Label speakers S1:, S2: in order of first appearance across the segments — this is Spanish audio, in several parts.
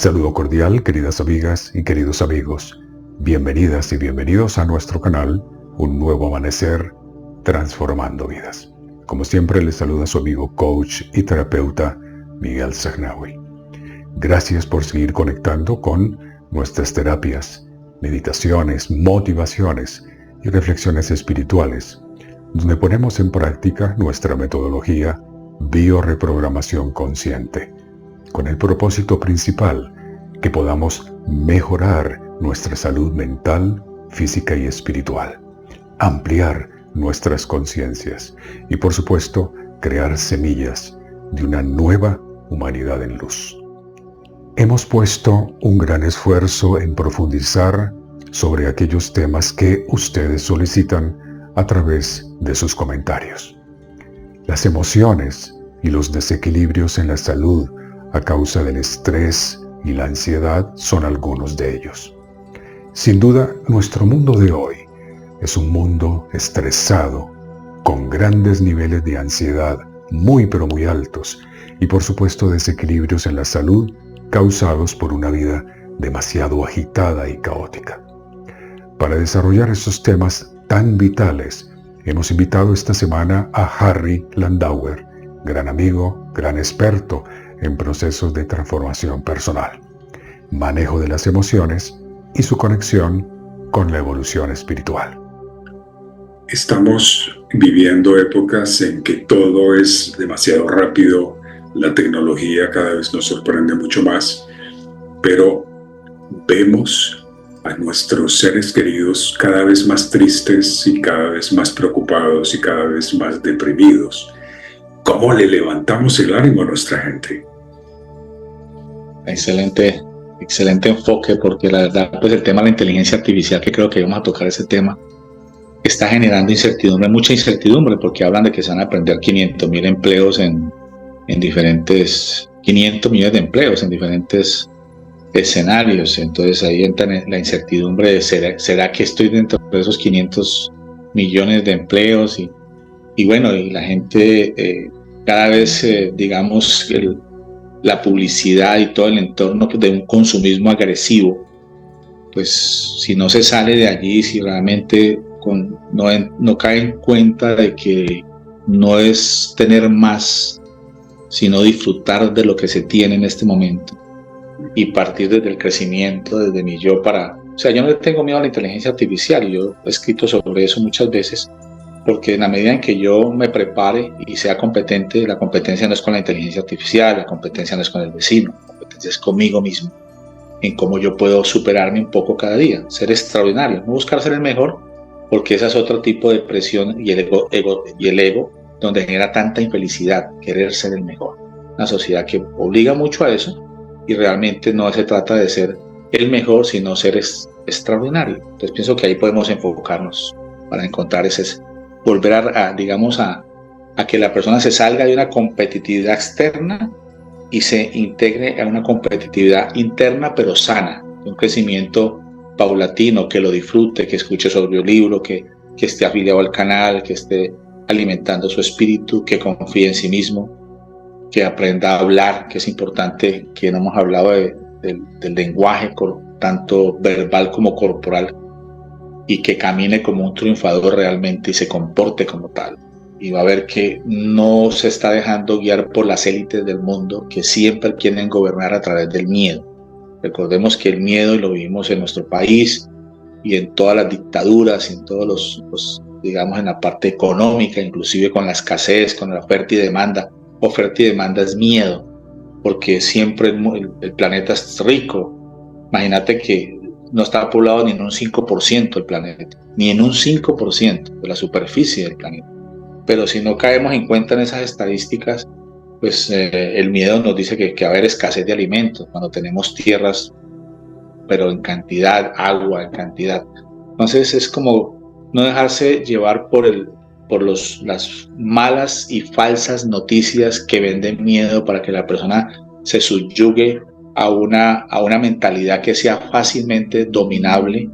S1: Saludo cordial, queridas amigas y queridos amigos. Bienvenidas y bienvenidos a nuestro canal, Un Nuevo Amanecer, Transformando Vidas. Como siempre, les saluda su amigo, coach y terapeuta Miguel Sagnawi. Gracias por seguir conectando con nuestras terapias, meditaciones, motivaciones y reflexiones espirituales, donde ponemos en práctica nuestra metodología Bioreprogramación Consciente, con el propósito principal que podamos mejorar nuestra salud mental, física y espiritual, ampliar nuestras conciencias y, por supuesto, crear semillas de una nueva humanidad en luz. Hemos puesto un gran esfuerzo en profundizar sobre aquellos temas que ustedes solicitan a través de sus comentarios. Las emociones y los desequilibrios en la salud a causa del estrés y la ansiedad son algunos de ellos. Sin duda, nuestro mundo de hoy es un mundo estresado, con grandes niveles de ansiedad muy pero muy altos y por supuesto desequilibrios en la salud causados por una vida demasiado agitada y caótica. Para desarrollar estos temas tan vitales, hemos invitado esta semana a Harry Landauer, gran amigo, gran experto en procesos de transformación personal, manejo de las emociones y su conexión con la evolución espiritual.
S2: Estamos viviendo épocas en que todo es demasiado rápido, la tecnología cada vez nos sorprende mucho más, pero vemos a nuestros seres queridos cada vez más tristes y cada vez más preocupados y cada vez más deprimidos. ¿Cómo le levantamos el ánimo a nuestra gente?
S3: Excelente enfoque, porque la verdad, pues el tema de la inteligencia artificial, que creo que vamos a tocar ese tema, está generando incertidumbre, mucha incertidumbre, porque hablan de que se van a perder 500,000 empleos en diferentes, 500 millones de empleos en diferentes escenarios. Entonces ahí entra la incertidumbre de ¿será que estoy dentro de esos 500 millones de empleos? Y bueno, y la gente cada vez, digamos, la publicidad y todo el entorno de un consumismo agresivo, pues si no se sale de allí, si realmente no cae en cuenta de que no es tener más, sino disfrutar de lo que se tiene en este momento y partir desde el crecimiento, desde mi yo o sea, yo no le tengo miedo a la inteligencia artificial, yo he escrito sobre eso muchas veces, porque en la medida en que yo me prepare y sea competente, la competencia no es con la inteligencia artificial, la competencia no es con el vecino, la competencia es conmigo mismo, en cómo yo puedo superarme un poco cada día, ser extraordinario, no buscar ser el mejor, porque ese es otro tipo de presión y el ego donde genera tanta infelicidad, querer ser el mejor. Una sociedad que obliga mucho a eso y realmente no se trata de ser el mejor, sino ser extraordinario. Entonces pienso que ahí podemos enfocarnos para encontrar volver a que la persona se salga de una competitividad externa y se integre a una competitividad interna pero sana, un crecimiento paulatino, que lo disfrute, que escuche su audiolibro, que esté afiliado al canal, que esté alimentando su espíritu, que confíe en sí mismo, que aprenda a hablar, que es importante, que no hemos hablado del lenguaje, tanto verbal como corporal, y que camine como un triunfador realmente y se comporte como tal. Y va a ver que no se está dejando guiar por las élites del mundo que siempre quieren gobernar a través del miedo. Recordemos que el miedo, y lo vivimos en nuestro país y en todas las dictaduras, en todos digamos, en la parte económica, inclusive con la escasez, con la oferta y demanda. Oferta y demanda es miedo, porque siempre el planeta es rico. Imagínate que no está poblado ni en un 5% el planeta, ni en un 5% de la superficie del planeta. Pero si no caemos en cuenta en esas estadísticas, pues el miedo nos dice que va a haber escasez de alimentos cuando tenemos tierras, pero en cantidad, agua en cantidad. Entonces es como no dejarse llevar por las malas y falsas noticias que venden miedo para que la persona se subyugue a una mentalidad que sea fácilmente dominable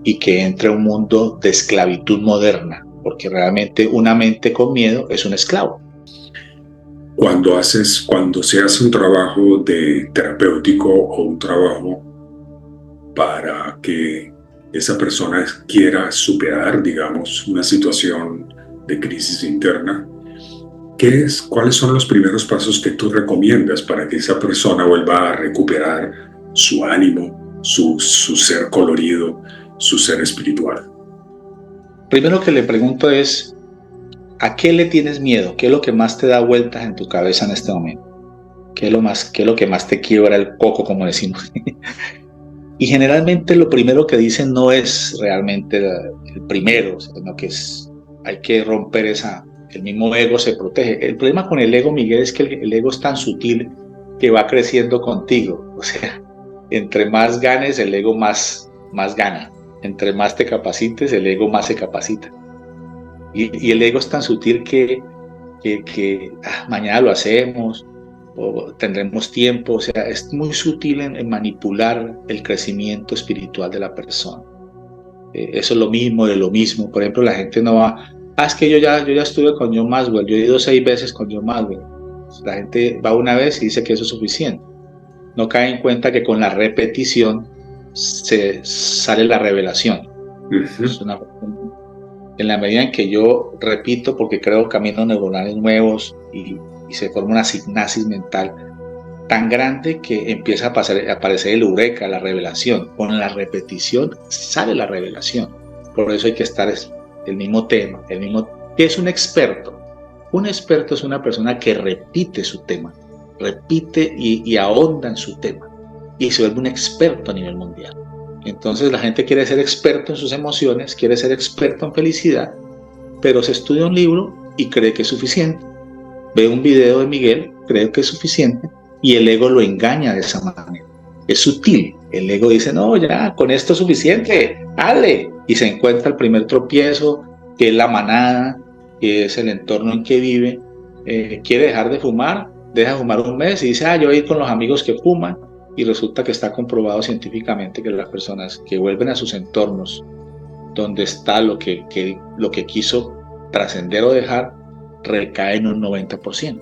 S3: y que entre a un mundo de esclavitud moderna, porque realmente una mente con miedo es un esclavo.
S2: cuando se hace un trabajo terapéutico o un trabajo para que esa persona quiera superar, digamos, una situación de crisis interna, ¿cuáles son los primeros pasos que tú recomiendas para que esa persona vuelva a recuperar su ánimo, su ser colorido, su ser espiritual?
S3: Primero que le pregunto es, ¿a qué le tienes miedo? ¿Qué es lo que más te da vueltas en tu cabeza en este momento? ¿Qué es lo que más te quiebra el coco, como decimos? Y generalmente lo primero que dicen no es realmente el primero, sino que hay que romper el mismo ego se protege. El problema con el ego, Miguel, es que el ego es tan sutil que va creciendo contigo. O sea, entre más ganes, el ego más gana. Entre más te capacites, el ego más se capacita. Y el ego es tan sutil que mañana lo hacemos, o tendremos tiempo. O sea, es muy sutil en manipular el crecimiento espiritual de la persona. Eso es lo mismo de lo mismo. Por ejemplo, la gente no va, es que yo ya estuve con John Maxwell, yo he ido 6 veces con John Maxwell. La gente va una vez y dice que eso es suficiente. No cae en cuenta que con la repetición se sale la revelación. En la medida en que yo repito, porque creo caminos neuronales nuevos y se forma una sinapsis mental tan grande que empieza a aparecer el eureka, la revelación. Con la repetición sale la revelación. Por eso hay que estar el mismo tema, ¿Qué es un experto? Un experto es una persona que repite su tema, repite y ahonda en su tema y se vuelve un experto a nivel mundial. Entonces la gente quiere ser experto en sus emociones, quiere ser experto en felicidad, pero se estudia un libro y cree que es suficiente. Ve un video de Miguel, cree que es suficiente, y el ego lo engaña de esa manera. Es sutil. El ego dice, no, ya, con esto es suficiente, dale. Y se encuentra el primer tropiezo, que es la manada, que es el entorno en que vive. Quiere dejar de fumar, deja de fumar un mes y dice, yo voy a ir con los amigos que fuman. Y resulta que está comprobado científicamente que las personas que vuelven a sus entornos, donde está lo que quiso trascender o dejar, recaen un 90%,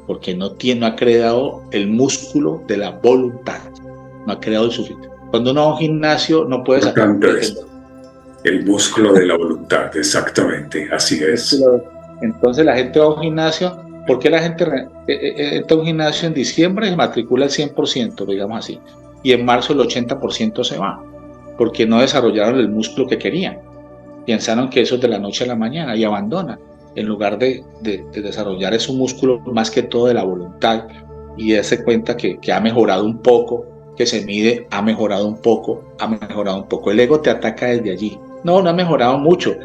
S3: porque no ha creado el músculo de la voluntad, no ha creado el suficiente. Cuando uno va a un gimnasio no puede sacar
S2: el músculo de la voluntad, exactamente, así es.
S3: Entonces la gente va a un gimnasio. ¿Por qué la gente entra a un gimnasio en diciembre y se matricula el 100%, digamos así, y en marzo el 80% se va? Porque no desarrollaron el músculo que querían. Pensaron que eso es de la noche a la mañana y abandonan, en lugar de desarrollar ese músculo más que todo de la voluntad y darse cuenta que ha mejorado un poco, que se mide, ha mejorado un poco. El ego te ataca desde allí. No ha mejorado mucho.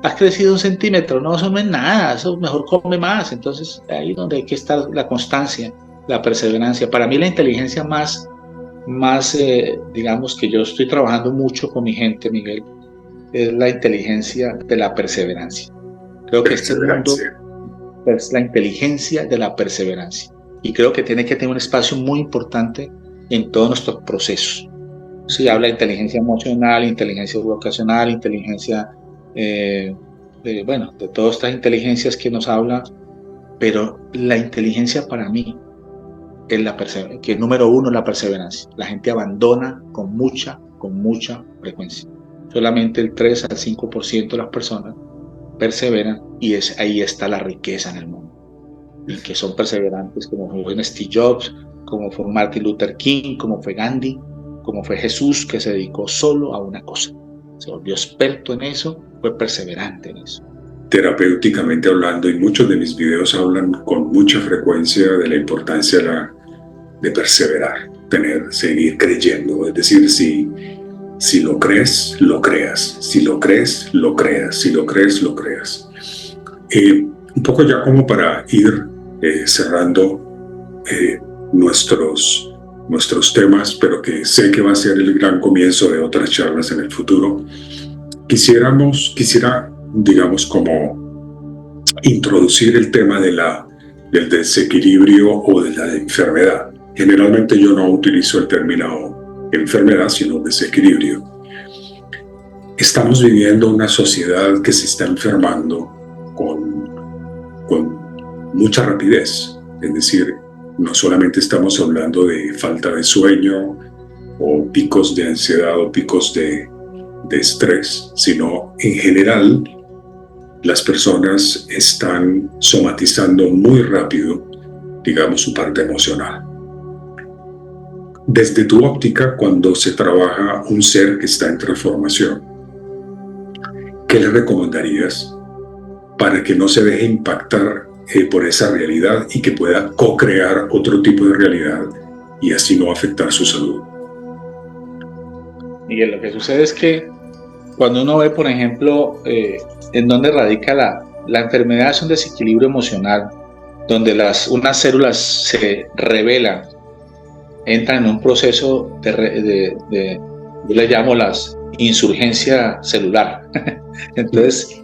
S3: Has crecido 1 centímetro, no, eso no es nada, eso mejor come más. Entonces ahí es donde hay que estar la constancia, la perseverancia. Para mí la inteligencia más digamos que yo estoy trabajando mucho con mi gente, Miguel, es la inteligencia de la perseverancia. Creo que este mundo es la inteligencia de la perseverancia y creo que tiene que tener un espacio muy importante en todos nuestros procesos. Se habla de inteligencia emocional, inteligencia vocacional, inteligencia de todas estas inteligencias que nos hablan, pero la inteligencia para mí es la perseverancia, que número 1 es la perseverancia. La gente abandona con mucha frecuencia. Solamente el 3 al 5% de las personas perseveran y ahí está la riqueza en el mundo. Y que son perseverantes como fue Steve Jobs, como fue Martin Luther King, como fue Gandhi, como fue Jesús, que se dedicó solo a una cosa. Se volvió experto en eso, fue perseverante en eso.
S2: Terapéuticamente hablando, y muchos de mis videos hablan con mucha frecuencia de la importancia de perseverar, seguir creyendo. Es decir, si lo crees, lo creas. Si lo crees, lo creas. Si lo crees, lo creas. Un poco ya como para ir cerrando nuestros temas, pero que sé que va a ser el gran comienzo de otras charlas en el futuro. Quisiera, digamos, como introducir el tema del desequilibrio o de la enfermedad. Generalmente yo no utilizo el término enfermedad, sino desequilibrio. Estamos viviendo una sociedad que se está enfermando con mucha rapidez. Es decir, no solamente estamos hablando de falta de sueño o picos de ansiedad o picos de estrés, sino en general las personas están somatizando muy rápido, digamos, su parte emocional. Desde tu óptica, cuando se trabaja un ser que está en transformación, ¿qué le recomendarías para que no se deje impactar por esa realidad y que pueda co-crear otro tipo de realidad y así no afectar su salud?
S3: Miguel, lo que sucede es que cuando uno ve, por ejemplo, en dónde radica la enfermedad, es un desequilibrio emocional, donde unas células se rebelan, entran en un proceso yo le llamo las insurgencia celular. Entonces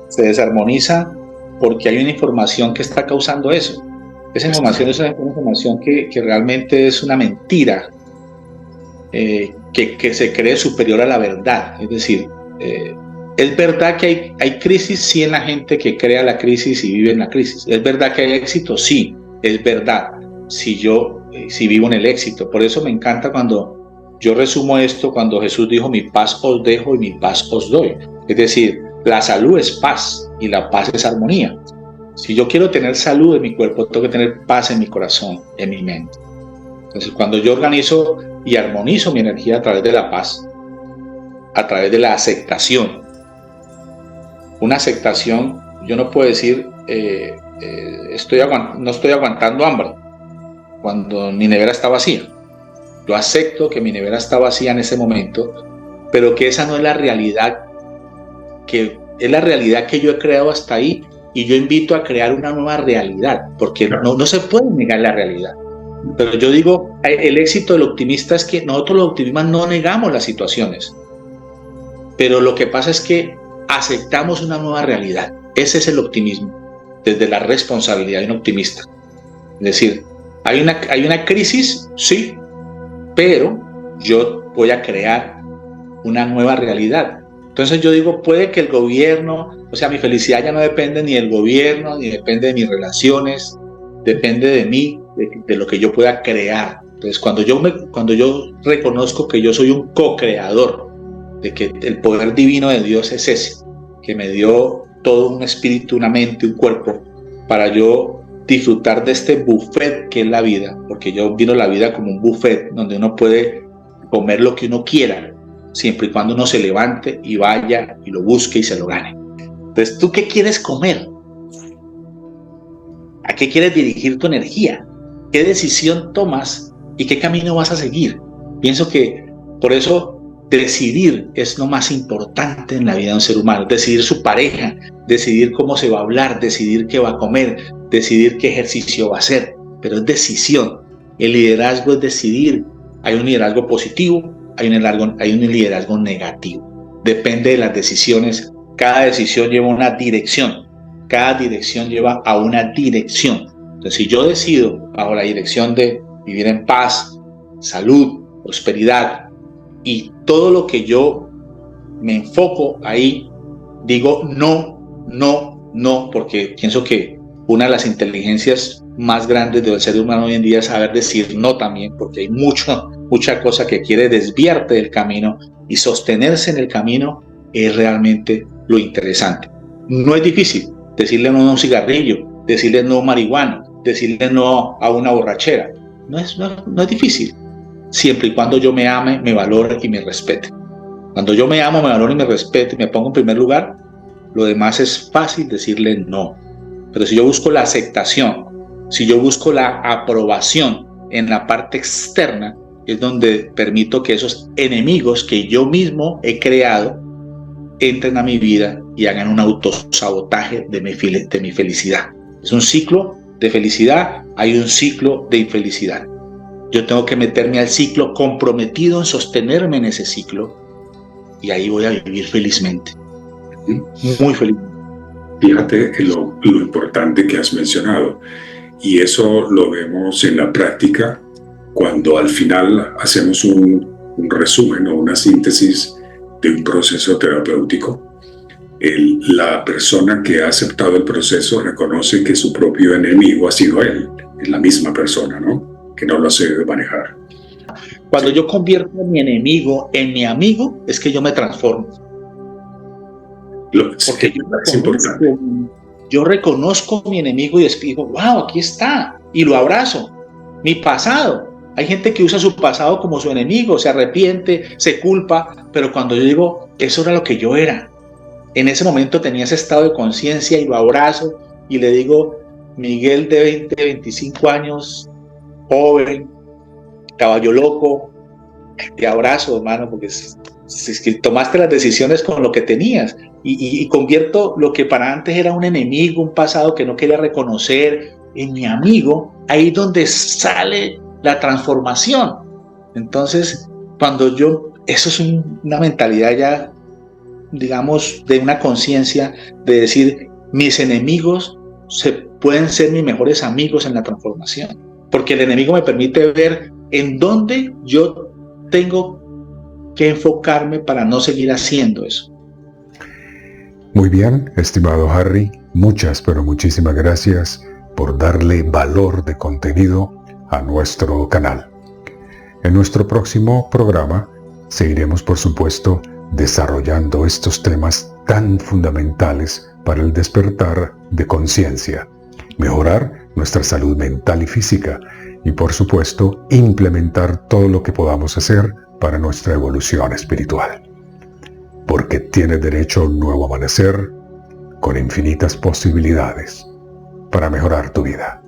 S3: se desarmonizan porque hay una información que está causando eso. Esa información es una información que realmente es una mentira, que se cree superior a la verdad. Es decir, es verdad que hay crisis, sí, en la gente que crea la crisis y vive en la crisis. Es verdad que hay éxito, sí, es verdad, si vivo en el éxito. Por eso me encanta cuando yo resumo esto, cuando Jesús dijo: mi paz os dejo y mi paz os doy. Es decir, la salud es paz y la paz es armonía. Si yo quiero tener salud en mi cuerpo, tengo que tener paz en mi corazón, en mi mente. Entonces, cuando yo organizo y armonizo mi energía a través de la paz, a través de la aceptación, una aceptación, yo no puedo decir no estoy aguantando hambre cuando mi nevera está vacía. Yo acepto que mi nevera está vacía en ese momento, pero que esa no es la realidad, que es la realidad que yo he creado hasta ahí, y yo invito a crear una nueva realidad, porque no se puede negar la realidad. Pero yo digo, el éxito del optimista es que nosotros los optimistas no negamos las situaciones, pero lo que pasa es que aceptamos una nueva realidad. Ese es el optimismo, desde la responsabilidad de un optimista. Es decir, hay una crisis, sí, pero yo voy a crear una nueva realidad. Entonces yo digo, puede que el gobierno, o sea, mi felicidad ya no depende ni del gobierno, ni depende de mis relaciones, depende de mí, de lo que yo pueda crear. Entonces cuando yo reconozco que yo soy un co-creador, de que el poder divino de Dios es ese, que me dio todo un espíritu, una mente, un cuerpo, para yo disfrutar de este buffet que es la vida, porque yo miro la vida como un buffet donde uno puede comer lo que uno quiera, siempre y cuando uno se levante y vaya y lo busque y se lo gane. Entonces, ¿tú qué quieres comer? ¿A qué quieres dirigir tu energía? ¿Qué decisión tomas y qué camino vas a seguir? Pienso que por eso decidir es lo más importante en la vida de un ser humano. Decidir su pareja, decidir cómo se va a hablar, decidir qué va a comer, decidir qué ejercicio va a hacer. Pero es decisión. El liderazgo es decidir. Hay un liderazgo positivo, hay un liderazgo negativo. Depende de las decisiones. Cada decisión lleva una dirección. Cada dirección lleva a una dirección. Entonces, si yo decido bajo la dirección de vivir en paz, salud, prosperidad, y todo lo que yo me enfoco ahí, digo no, porque pienso que una de las inteligencias más grandes del ser humano hoy en día es saber decir no también, porque hay mucha cosa que quiere desviarte del camino, y sostenerse en el camino es realmente lo interesante. No es difícil decirle no a un cigarrillo, decirle no a marihuana, decirle no a una borrachera. No es difícil, siempre y cuando yo me ame, me valore y me respete. Cuando yo me amo, me valoro y me respeto y me pongo en primer lugar, lo demás es fácil decirle no. Pero si yo busco la aceptación, si yo busco la aprobación en la parte externa, es donde permito que esos enemigos que yo mismo he creado entren a mi vida y hagan un autosabotaje de mi felicidad. Es un ciclo de felicidad, hay un ciclo de infelicidad. Yo tengo que meterme al ciclo, comprometido en sostenerme en ese ciclo, y ahí voy a vivir felizmente, muy feliz.
S2: Fíjate lo importante que has mencionado, y eso lo vemos en la práctica cuando al final hacemos un resumen o una síntesis de un proceso terapéutico. la persona que ha aceptado el proceso reconoce que su propio enemigo ha sido él, es la misma persona, ¿no? Que no lo hace manejar.
S3: Cuando yo convierto a mi enemigo en mi amigo, es que yo me transformo. Porque
S2: es importante.
S3: Yo reconozco a mi enemigo y digo, wow, aquí está, y lo abrazo. Mi pasado. Hay gente que usa su pasado como su enemigo, se arrepiente, se culpa, pero cuando yo digo, eso era lo que yo era. En ese momento tenía ese estado de conciencia y lo abrazo y le digo, Miguel de 20, 25 años, joven, caballo loco, te abrazo, hermano, porque es que tomaste las decisiones con lo que tenías y convierto lo que para antes era un enemigo, un pasado que no quería reconocer, en mi amigo, ahí donde sale la transformación. Entonces, eso es una mentalidad ya, digamos, de una conciencia de decir, mis enemigos pueden ser mis mejores amigos en la transformación, porque el enemigo me permite ver en dónde yo tengo que enfocarme para no seguir haciendo eso.
S1: Muy bien, estimado Harry, pero muchísimas gracias por darle valor de contenido a nuestro canal. En nuestro próximo programa seguiremos, por supuesto, desarrollando estos temas tan fundamentales para el despertar de conciencia, mejorar nuestra salud mental y física y, por supuesto, implementar todo lo que podamos hacer para nuestra evolución espiritual. Porque tienes derecho a un nuevo amanecer con infinitas posibilidades para mejorar tu vida.